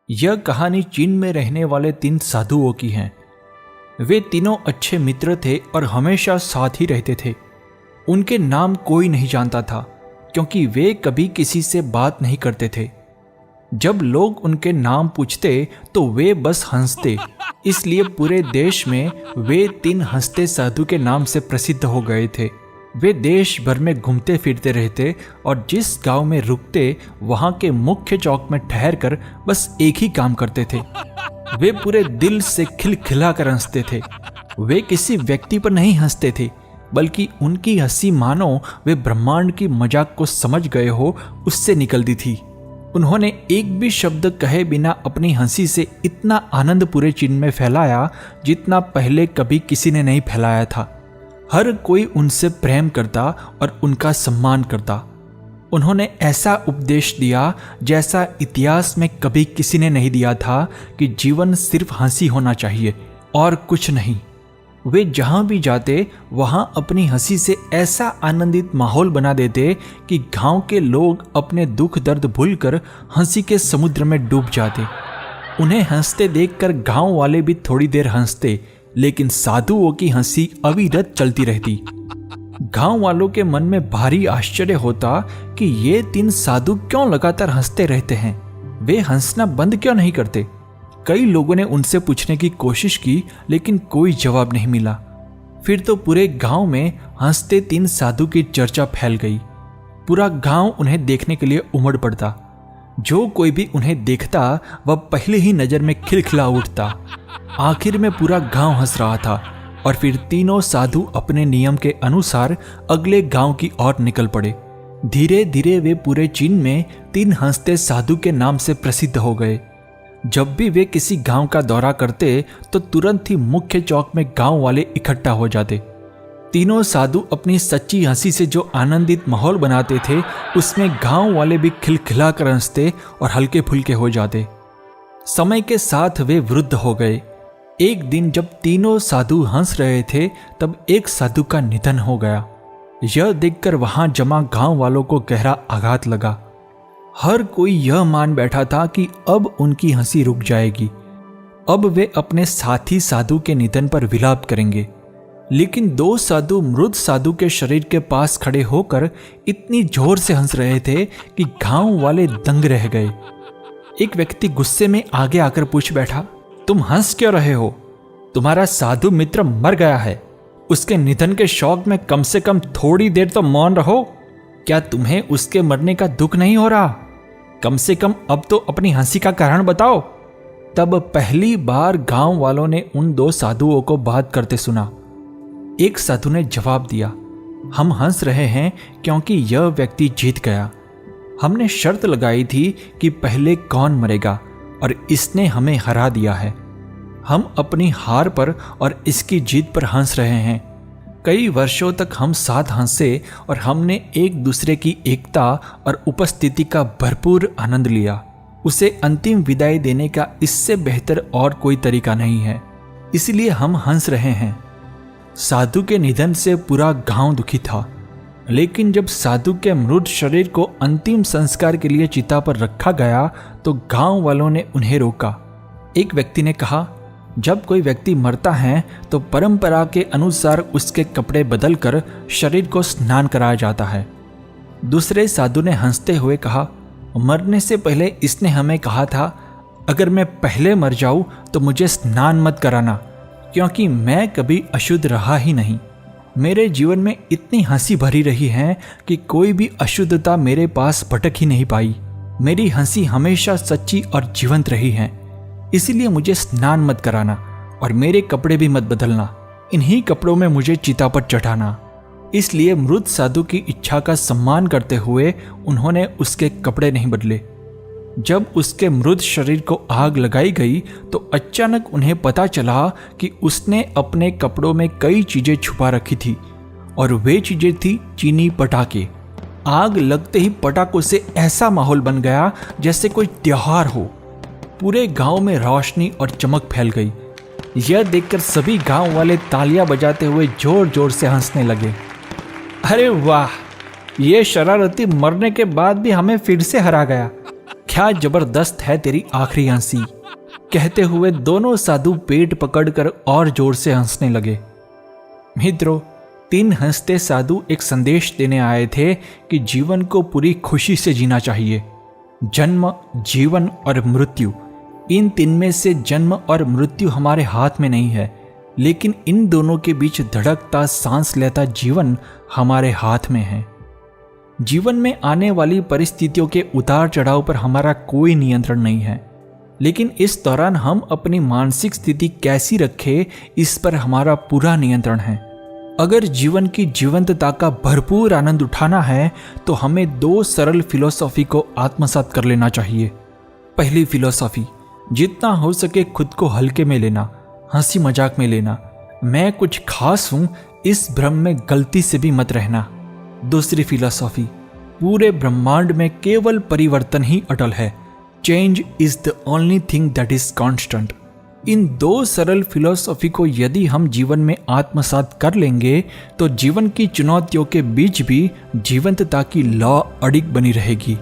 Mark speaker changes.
Speaker 1: यह कहानी चीन में रहने वाले 3 साधुओं की है। वे तीनों अच्छे मित्र थे और हमेशा साथ ही रहते थे। उनके नाम कोई नहीं जानता था क्योंकि वे कभी किसी से बात नहीं करते थे। जब लोग उनके नाम पूछते तो वे बस हंसते, इसलिए पूरे देश में वे 3 हंसते साधु के नाम से प्रसिद्ध हो गए थे। वे देश भर में घूमते फिरते रहते और जिस गांव में रुकते वहां के मुख्य चौक में ठहरकर बस एक ही काम करते थे। वे पूरे दिल से खिलखिला कर हंसते थे। वे किसी व्यक्ति पर नहीं हंसते थे, बल्कि उनकी हंसी मानो वे ब्रह्मांड की मजाक को समझ गए हो उससे निकलती थी। उन्होंने एक भी शब्द कहे बिना अपनी हंसी से इतना आनंद पूरे चीन में फैलाया जितना पहले कभी किसी ने नहीं फैलाया था। हर कोई उनसे प्रेम करता और उनका सम्मान करता। उन्होंने ऐसा उपदेश दिया जैसा इतिहास में कभी किसी ने नहीं दिया था कि जीवन सिर्फ हंसी होना चाहिए और कुछ नहीं। वे जहां भी जाते वहां अपनी हंसी से ऐसा आनंदित माहौल बना देते कि गांव के लोग अपने दुख दर्द भूलकर हंसी के समुद्र में डूब जाते। उन्हें हंसते देखकर गांव वाले भी थोड़ी देर हंसते, लेकिन साधुओं की हंसी अविरत चलती रहती। गांव वालों के मन में भारी आश्चर्य होता कि ये 3 साधु क्यों लगातार हंसते रहते हैं, वे हंसना बंद क्यों नहीं करते। कई लोगों ने उनसे पूछने की कोशिश की, लेकिन कोई जवाब नहीं मिला। फिर तो पूरे गांव में हंसते 3 साधु की चर्चा फैल गई। पूरा गांव उन्हें देखने के लिए उमड़ पड़ता। जो कोई भी उन्हें देखता वह पहले ही नजर में खिलखिला उठता। आखिर में पूरा गांव हंस रहा था और फिर तीनों साधु अपने नियम के अनुसार अगले गांव की ओर निकल पड़े। धीरे धीरे वे पूरे चीन में 3 हंसते साधु के नाम से प्रसिद्ध हो गए। जब भी वे किसी गांव का दौरा करते तो तुरंत ही मुख्य चौक में गांव वाले इकट्ठा हो जाते। तीनों साधु अपनी सच्ची हंसी से जो आनंदित माहौल बनाते थे उसमें गांव वाले भी खिलखिला कर हंसते और हल्के फुल्के हो जाते। समय के साथ वे वृद्ध हो गए। एक दिन जब तीनों साधु हंस रहे थे तब एक साधु का निधन हो गया। यह देखकर वहां जमा गांव वालों को गहरा आघात लगा। हर कोई यह मान बैठा था कि अब उनकी हंसी रुक जाएगी, अब वे अपने साथी साधु के निधन पर विलाप करेंगे। लेकिन 2 साधु मृत साधु के शरीर के पास खड़े होकर इतनी जोर से हंस रहे थे कि गांव वाले दंग रह गए। एक व्यक्ति गुस्से में आगे आकर पूछ बैठा, तुम हंस क्यों रहे हो? तुम्हारा साधु मित्र मर गया है। उसके निधन के शौक में कम से कम थोड़ी देर तो मौन रहो। क्या तुम्हें उसके मरने का दुख नहीं हो रहा? कम से कम अब तो अपनी हंसी का कारण बताओ। तब पहली बार गांव वालों ने उन 2 साधुओं को बात करते सुना। एक साधु ने जवाब दिया, हम हंस रहे हैं क्योंकि यह व्यक्ति जीत गया। हमने शर्त लगाई थी कि पहले कौन मरेगा और इसने हमें हरा दिया है। हम अपनी हार पर और इसकी जीत पर हंस रहे हैं। कई वर्षों तक हम साथ हंसे और हमने एक दूसरे की एकता और उपस्थिति का भरपूर आनंद लिया। उसे अंतिम विदाई देने का इससे बेहतर और कोई तरीका नहीं है, इसलिए हम हंस रहे हैं। साधु के निधन से पूरा गांव दुखी था, लेकिन जब साधु के मृत शरीर को अंतिम संस्कार के लिए चिता पर रखा गया तो गांव वालों ने उन्हें रोका। एक व्यक्ति ने कहा, जब कोई व्यक्ति मरता है तो परंपरा के अनुसार उसके कपड़े बदलकर शरीर को स्नान कराया जाता है। दूसरे साधु ने हंसते हुए कहा, मरने से पहले इसने हमें कहा था अगर मैं पहले मर जाऊं तो मुझे स्नान मत कराना, क्योंकि मैं कभी अशुद्ध रहा ही नहीं। मेरे जीवन में इतनी हंसी भरी रही है कि कोई भी अशुद्धता मेरे पास भटक ही नहीं पाई। मेरी हंसी हमेशा सच्ची और जीवंत रही है, इसलिए मुझे स्नान मत कराना और मेरे कपड़े भी मत बदलना। इन्हीं कपड़ों में मुझे चिता पर चढ़ाना। इसलिए मृत साधु की इच्छा का सम्मान करते हुए उन्होंने उसके कपड़े नहीं बदले। जब उसके मृत शरीर को आग लगाई गई तो अचानक उन्हें पता चला कि उसने अपने कपड़ों में कई चीजें छुपा रखी थी और वे चीजें थी चीनी पटाखे। आग लगते ही पटाखों से ऐसा माहौल बन गया जैसे कोई त्योहार हो। पूरे गांव में रोशनी और चमक फैल गई। यह देखकर सभी गांव वाले तालियां बजाते हुए जोर जोर से हंसने लगे। अरे वाह, ये शरारती मरने के बाद भी हमें फिर से हरा गया। क्या जबरदस्त है तेरी आखिरी हंसी। कहते हुए दोनों साधु पेट पकड़कर और जोर से हंसने लगे। मित्रों, 3 हंसते साधु एक संदेश देने आए थे कि जीवन को पूरी खुशी से जीना चाहिए। जन्म, जीवन और मृत्यु, इन 3 में से जन्म और मृत्यु हमारे हाथ में नहीं है, लेकिन इन दोनों के बीच धड़कता सांस लेता जीवन हमारे हाथ में है। जीवन में आने वाली परिस्थितियों के उतार चढ़ाव पर हमारा कोई नियंत्रण नहीं है, लेकिन इस दौरान हम अपनी मानसिक स्थिति कैसी रखें, इस पर हमारा पूरा नियंत्रण है। अगर जीवन की जीवंतता का भरपूर आनंद उठाना है तो हमें 2 सरल फिलॉसफी को आत्मसात कर लेना चाहिए। पहली फिलॉसफी, जितना हो सके खुद को हल्के में लेना, हंसी मजाक में लेना। मैं कुछ खास हूं, इस भ्रम में गलती से भी मत रहना। दूसरी फिलॉसफी, पूरे ब्रह्मांड में केवल परिवर्तन ही अटल है। Change is the only thing that is constant. इन 2 सरल फिलॉसफी को यदि हम जीवन में आत्मसात कर लेंगे तो जीवन की चुनौतियों के बीच भी जीवंतता की लौ अडिग बनी रहेगी।